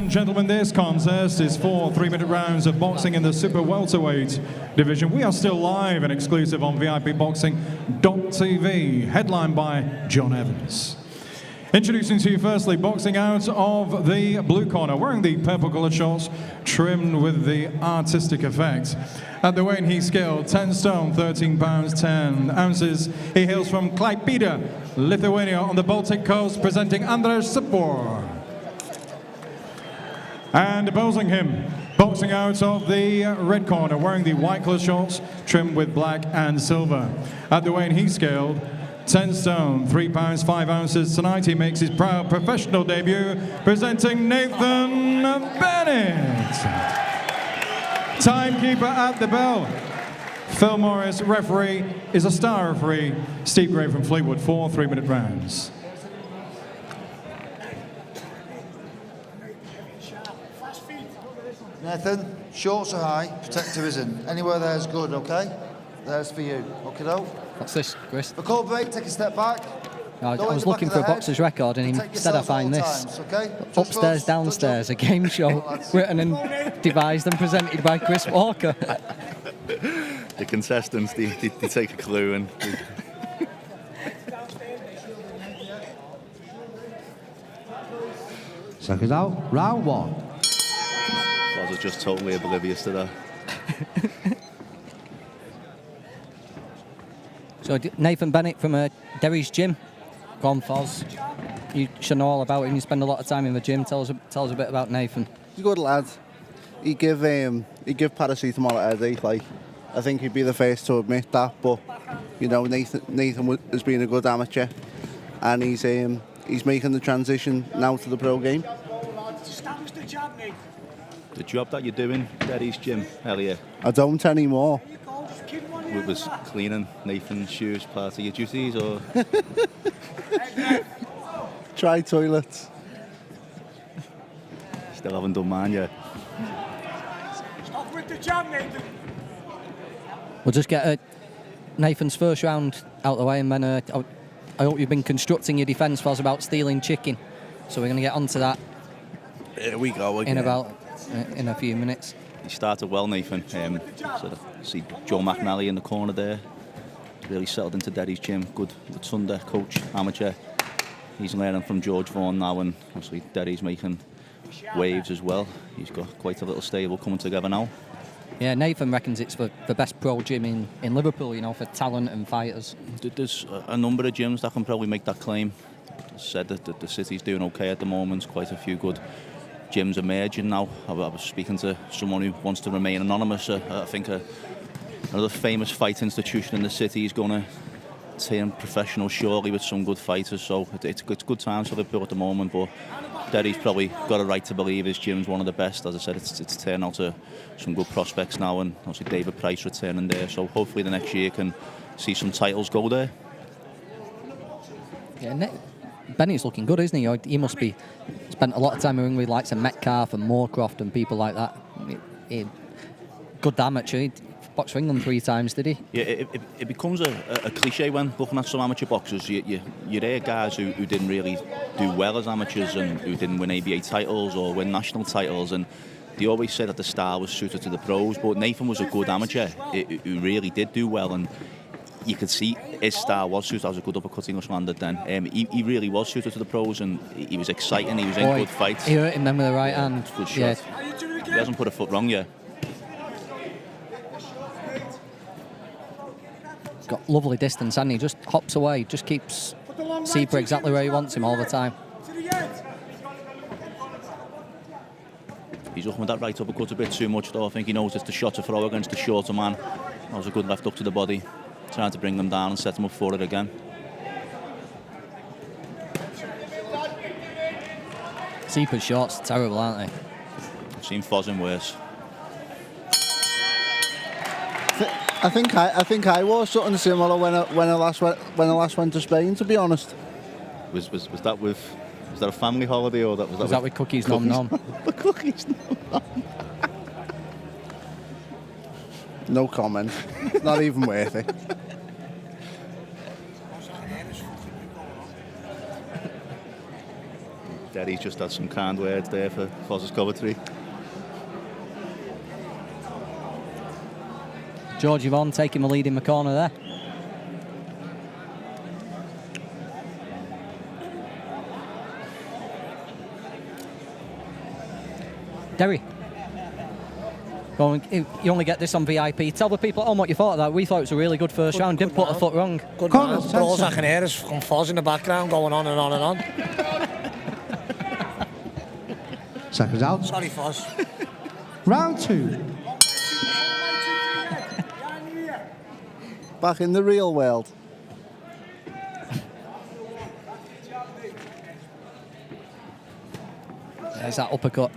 and gentlemen, this contest is for 3-minute rounds of boxing in the super welterweight division. We are still live and exclusive on VIPboxing.tv, headlined by John Evans. Introducing to you firstly, boxing out of the blue corner, wearing the purple-coloured shorts, trimmed with the artistic effect. At the weight he scaled, 10 stone, 13 pounds, 10 ounces. He hails from Klaipėda, Lithuania, on the Baltic coast, presenting Andrej Cepur. And opposing him, boxing out of the red corner, wearing the white-coloured shorts, trimmed with black and silver. At the weight he scaled, 10 stone, 3 pounds, 5 ounces. Tonight he makes his proud professional debut, presenting Nathan Bennett. Timekeeper at the bell. Phil Morris, referee, is a star referee. Steve Gray from Fleetwood, 4 3-minute rounds. Nathan, shorts are high, protector isn't. Anywhere there's good, okay? There's for you. Okay, though? What's this, Chris? For call break, take a step back. I was looking for a boxer's record, and instead I find this. Times, okay? Upstairs, downstairs, a game show written and devised and presented by Chris Walker. The contestants, they take a clue and... Seconds out, round one. I was just totally oblivious to that. So Nathan Bennett from Derry's gym. Go on, Foz. You should know all about him. You spend a lot of time in the gym. Tell us a bit about Nathan. He's a good lad. He give paracetamol a headache. Like, I think he'd be the first to admit that. But you know, Nathan has been a good amateur, and he's making the transition now to the pro game. The job that you're doing, Derry's gym, Elliot. I don't anymore. Was cleaning Nathan's shoes part of your duties, or? Try toilets. Still haven't done mine yet. Stop with the jam, Nathan. We'll just get Nathan's first round out of the way, and then I hope you've been constructing your defence for us about stealing chicken. So we're going to get onto that. Here we go again. In a few minutes. He started well, Nathan. See Joe McNally in the corner there. Really settled into Derry's gym. Good Sunday coach, amateur. He's learning from George Vaughan now, and obviously Derry's making waves as well. He's got quite a little stable coming together now. Yeah, Nathan reckons it's the best pro gym in Liverpool, you know, for talent and fighters. There's a number of gyms that can probably make that claim. Said that the city's doing okay at the moment. Quite a few good gyms emerging now. I was speaking to someone who wants to remain anonymous. I think another famous fight institution in the city is going to turn professional shortly with some good fighters. So it's good times for Liverpool at the moment. But Derry's probably got a right to believe his gym's one of the best. As I said, it's turned out to some good prospects now, and obviously David Price returning there. So hopefully the next year can see some titles go there. Yeah, Bennett's looking good, isn't he? He must be spent a lot of time with likes of Metcalf and Moorcroft and people like that. Good amateur. He boxed for England 3 times, did he? Yeah, it becomes a cliche when looking at some amateur boxers. You hear guys who didn't really do well as amateurs and who didn't win ABA titles or win national titles, and they always said that the style was suited to the pros. But Nathan was a good amateur who really did do well, and you could see his style was suited. That was a good uppercut English landed then. He really was suited to the pros, and he was exciting. He was in good fights. He hurt him then with the right hand. Good shot. Yeah. He hasn't put a foot wrong yet. Got lovely distance, hasn't he? Just hops away, just keeps Cepur exactly where he wants him all the time. He's looking with that right uppercut a bit too much, though. I think he knows it's the shot to throw against the shorter man. That was a good left up to the body. Trying to bring them down and set them up for it again. Cepur's shots terrible, aren't they? I've seen Foz worse. I think I wore something similar when I last went to Spain. To be honest, Was that a family holiday, or was that with cookies nom nom? The cookies nom nom. No comment. It's not even worth it. Derry's just had some kind words there for Fozz's commentary. George Yvonne taking the lead in the corner there. Derry. You only get this on VIP. Tell the people at home what you thought of that. We thought it was a really good first round. Didn't put a foot wrong. Good Corner, man. But all I can hear is from Foz in the background going on and on and on. Seconds out. Sorry, Foz. Round 2. Back in the real world. There's that uppercut.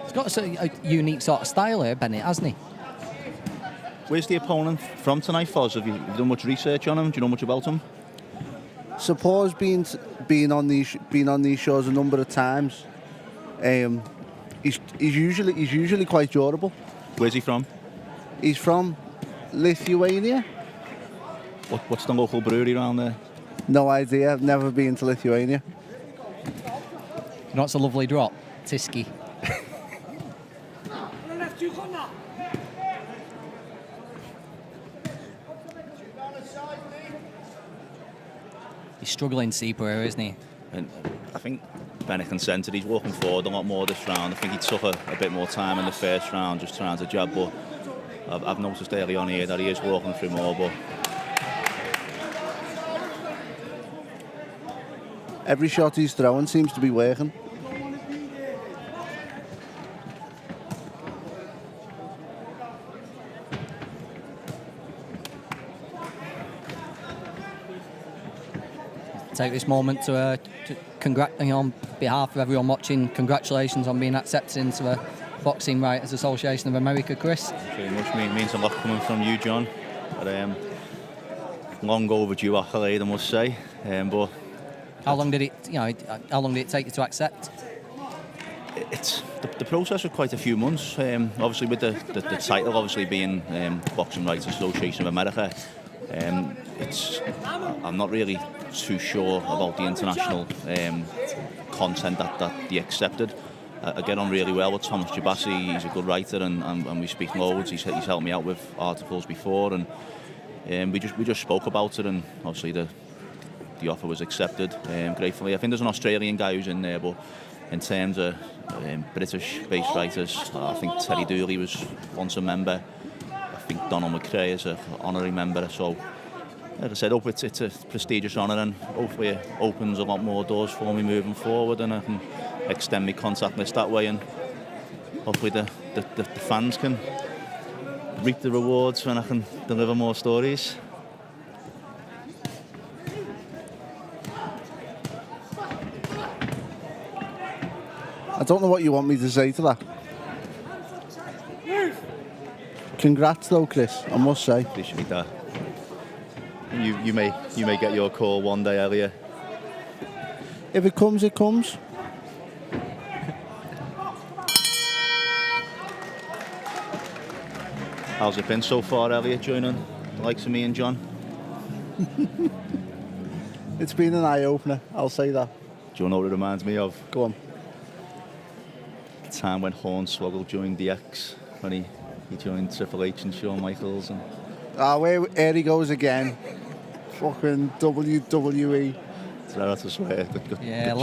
He's got a unique sort of style here, Bennett, hasn't he? Where's the opponent from tonight, Foz? Have you done much research on him? Do you know much about him? Cepur's been on these shows a number of times. He's usually quite durable. Where's he from? He's from Lithuania. What's the local brewery around there? No idea. I've never been to Lithuania. You know, it's a lovely drop. Tiski. He's struggling, Cepur here, isn't he? And I think Bennett consented. He's walking forward a lot more this round. I think he took a bit more time in the first round just trying to jab, but I've noticed early on here that he is walking through more, but Every shot he's throwing seems to be working. Take this moment to on behalf of everyone watching, congratulations on being accepted into the Boxing Writers Association of America, Chris. Very much means a lot coming from you, John. But, long overdue accolade, I must say. But how long did it take you to accept? It's the process of quite a few months. Obviously, with the title obviously being Boxing Writers Association of America, I'm not really too sure about the international content that they accepted. I get on really well with Thomas Jabassi. He's a good writer, and we speak loads. He's helped me out with articles before, and we just spoke about it, and obviously the offer was accepted gratefully. I think there's an Australian guy who's in there, but in terms of British-based writers, I think Terry Dooley was once a member. I think Donald McRae is an honorary member. So, like I said, it's a prestigious honour, and hopefully it opens a lot more doors for me moving forward, and I can extend my contact list that way, and hopefully the fans can reap the rewards when I can deliver more stories. I don't know what you want me to say to that. Congrats though, Chris, I must say. Appreciate that. You may get your call one day, Elliot. If it comes, it comes. How's it been so far, Elliot, joining the likes of me and John? It's been an eye-opener, I'll say that. Do you know what it reminds me of? Go on. The time when Hornswoggle joined the X, when he joined Triple H and Shawn Michaels. And Here he goes again. Fucking WWE. That's a swear. Yeah,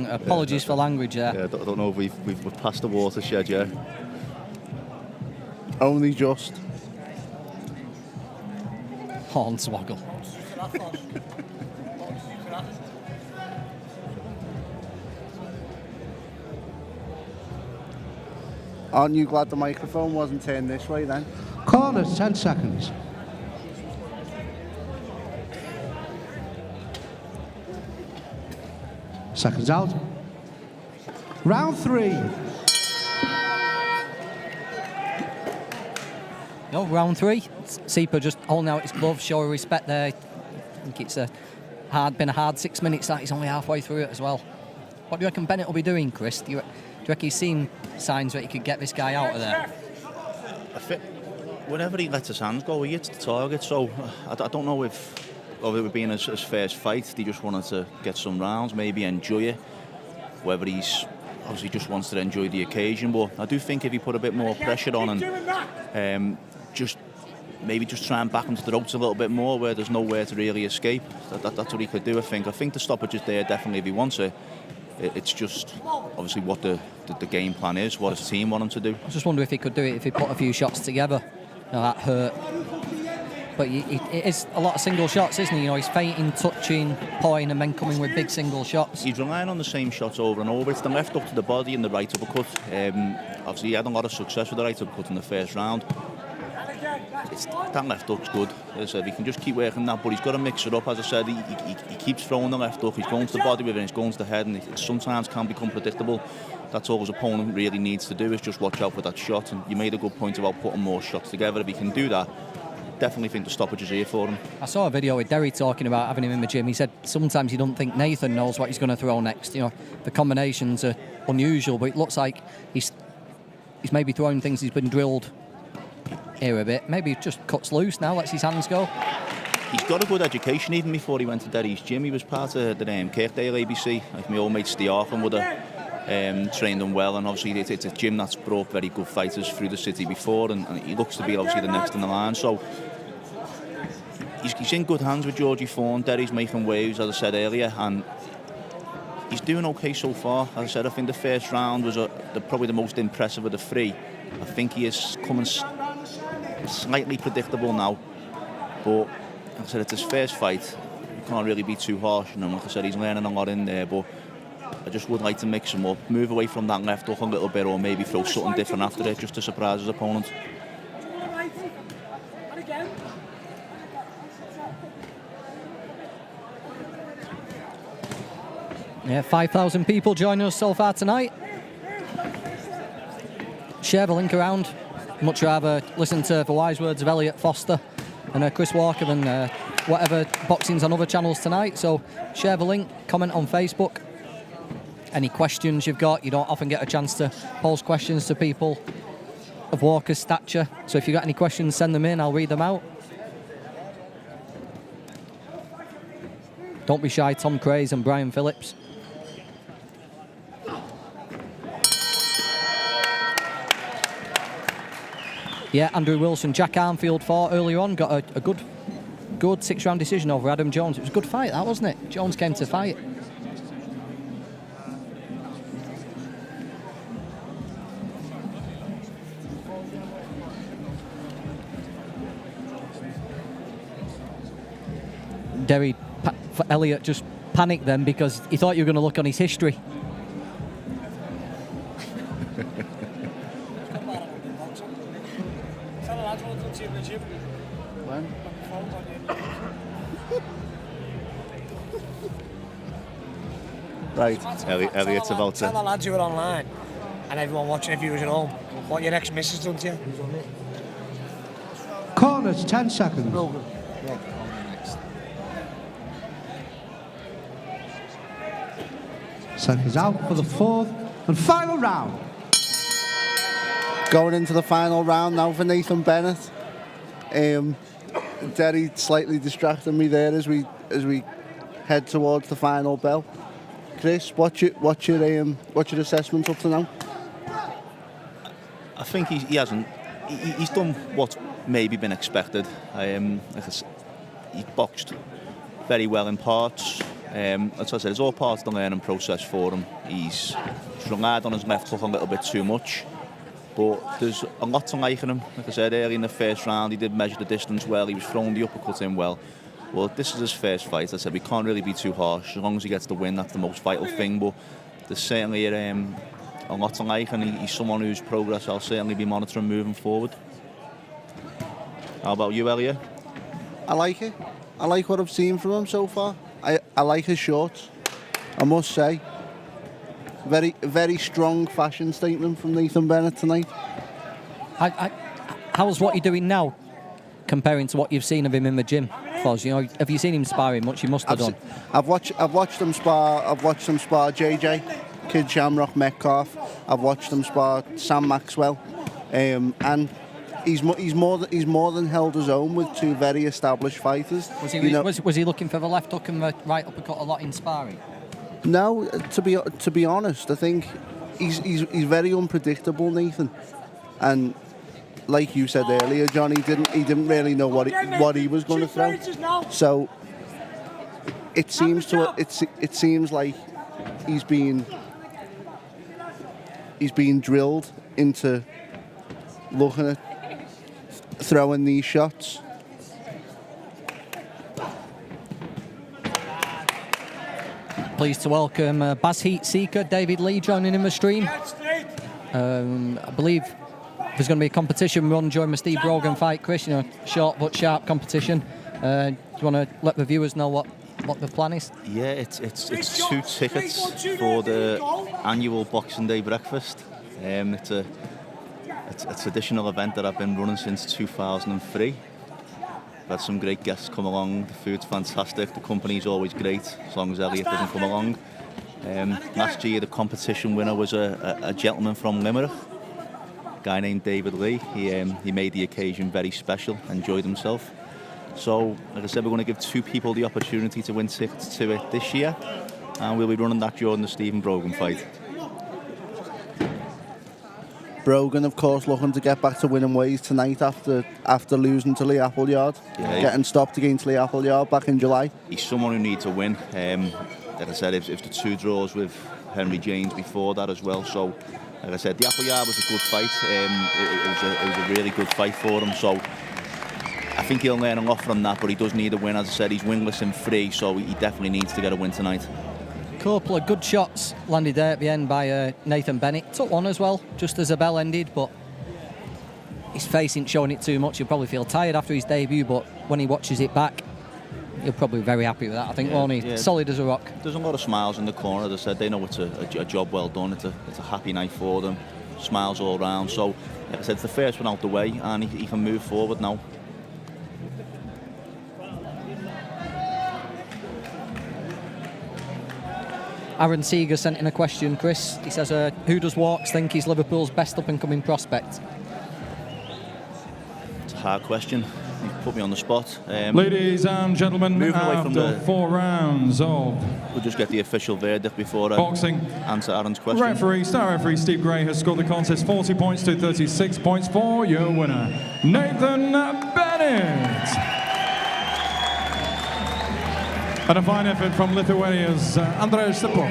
apologies for language there. Yeah, I don't know if we've passed the watershed yet. Only just. Hornswoggle. Aren't you glad the microphone wasn't turned this way then? Corners, 10 seconds. Seconds out. Round 3. No, round 3. Cepur just holding out his gloves, showing respect there. I think it's been a hard 6 minutes. That he's only halfway through it as well. What do you reckon Bennett will be doing, Chris? Do you reckon he's seen signs that he could get this guy out of there? I think whenever he lets his hands go, he hits the target. So I don't know if of it being his first fight, he just wanted to get some rounds, maybe enjoy it. Whether he's obviously just wants to enjoy the occasion, but I do think if he put a bit more pressure on and just try and back him to the ropes a little bit more, where there's nowhere to really escape, that's what he could do. I think the stoppage is there definitely if he wants it. It's just obviously what the game plan is, what his team want him to do. I just wonder if he could do it if he put a few shots together. That hurt. But it is a lot of single shots, isn't he? He's feinting, touching, pawing, and then coming with big single shots. He's relying on the same shots over and over. It's the left up to the body and the right uppercut. Obviously, he had a lot of success with the right uppercut in the first round. That left hook's good. As I said, he can just keep working that, but he's got to mix it up. As I said, he keeps throwing the left hook. He's going to the body with it, he's going to the head, and it sometimes can become predictable. That's all his opponent really needs to do, is just watch out for that shot. And you made a good point about putting more shots together. If he can do that, definitely think the stoppage is here for him. I saw a video with Derry talking about having him in the gym. He said sometimes you don't think Nathan knows what he's going to throw next. The combinations are unusual, but it looks like he's maybe throwing things he's been drilled here a bit. Maybe he just cuts loose now, lets his hands go. He's got a good education even before he went to Derry's gym. He was part of the Kirkdale ABC. Like my old mate Stiarkin would have trained him well, and obviously it's a gym that's brought very good fighters through the city before, and he looks to be obviously the next in the line. So he's in good hands with Georgie Fawn. Derry's making waves, as I said earlier, and he's doing okay so far. As I said, I think the first round was probably the most impressive of the three. I think he is coming slightly predictable now, but like I said, it's his first fight. You can't really be too harsh on him. Like I said, he's learning a lot in there, but I just would like to mix him up, move away from that left hook a little bit, or maybe throw something different after it, just to surprise his opponent. Yeah, 5,000 people joining us so far tonight. Share the link around. Much rather listen to the wise words of Elliot Foster and Chris Walker than whatever boxing's on other channels tonight. So share the link, comment on Facebook. Any questions you've got, you don't often get a chance to pose questions to people of Walker's stature. So if you've got any questions, send them in, I'll read them out. Don't be shy, Tom Craze and Brian Phillips. Yeah, Andrew Wilson, Jack Armfield fought earlier on, got a good 6-round decision over Adam Jones. It was a good fight, that, wasn't it? Jones came to fight. Derry, for Elliot, just panicked then because he thought you were going to look on his history. Right, Elliot's about to... Tell the lads who are online and everyone watching, if you was at home, what your ex-missus done to you. Corners, 10 seconds. Seconds out for the fourth and final round. Going into the final round now for Nathan Bennett. Derry slightly distracted me there as we head towards the final bell. Chris, what's your assessment up to now? I think he hasn't. He's done what's maybe been expected. He's boxed very well in parts. As I said, it's all part of the learning process for him. He's relied on his left hook a little bit too much, but there's a lot to like in him. Like I said, early in the first round, he did measure the distance well. He was throwing the uppercut in well. Well, this is his first fight. As I said, we can't really be too harsh. As long as he gets the win, that's the most vital thing. But there's certainly a lot to like, and he's someone whose progress I'll certainly be monitoring moving forward. How about you, Elliot? I like it. I like what I've seen from him so far. I like his shorts, I must say. Very strong fashion statement from Nathan Bennett tonight. How's what you're doing now comparing to what you've seen of him in the gym? Foz, have you seen him sparring much? You must have done. I've watched him spar. I've watched him spar JJ, Kid Shamrock Metcalf. I've watched him spar Sam Maxwell, and he's more than held his own with two very established fighters. Was he, You know- was he looking for the left hook and the right uppercut a lot in sparring? No, to be honest, I think he's very unpredictable, Nathan. And like you said earlier, John, he didn't really know what he was going to throw. So it seems like he's been drilled into looking at throwing these shots. Pleased to welcome Baz Heat Seeker, David Lee joining in the stream. I believe there's going to be a competition run during the Steve Brogan fight, Chris. You know, short but sharp competition. Do you want to let the viewers know what the plan is? Yeah, it's 2 tickets for the annual Boxing Day breakfast. It's a traditional event that I've been running since 2003. I've had some great guests come along. The food's fantastic. The company's always great, as long as Elliot doesn't come along. Last year, the competition winner was a gentleman from Limerick, a guy named David Lee. He made the occasion very special, enjoyed himself. So, like I said, we're going to give 2 people the opportunity to win tickets to it this year, and we'll be running that during the Stephen Brogan fight. Brogan, of course, looking to get back to winning ways tonight after losing to Lee Appleyard, getting stopped against Lee Appleyard back in July. He's someone who needs a win. Like I said, if the 2 draws with Henry James before that as well. So, like I said, the Appleyard was a good fight. It was a really good fight for him. So, I think he'll learn a lot from that, but he does need a win. As I said, he's winless in 3, so he definitely needs to get a win tonight. Couple of good shots landed there at the end by Nathan Bennett. Took one as well, just as the bell ended, but his face isn't showing it too much. He'll probably feel tired after his debut, but when he watches it back, he'll probably be very happy with that. I think, won't he? Yeah. Solid as a rock. There's a lot of smiles in the corner. As I said, they know it's a job well done. It's a happy night for them. Smiles all round. So, like I said, it's the first one out the way, and he can move forward now. Aaron Seeger sent in a question, Chris. He says, who does Walks think is Liverpool's best up-and-coming prospect? It's a hard question. You've put me on the spot. Ladies and gentlemen, moving away from after 4 rounds of we'll just get the official verdict before I boxing, answer Aaron's question. star referee Steve Gray has scored the contest 40 points to 36 points for your winner, Nathan Bennett. And a fine effort from Lithuania's Andrej Cepur.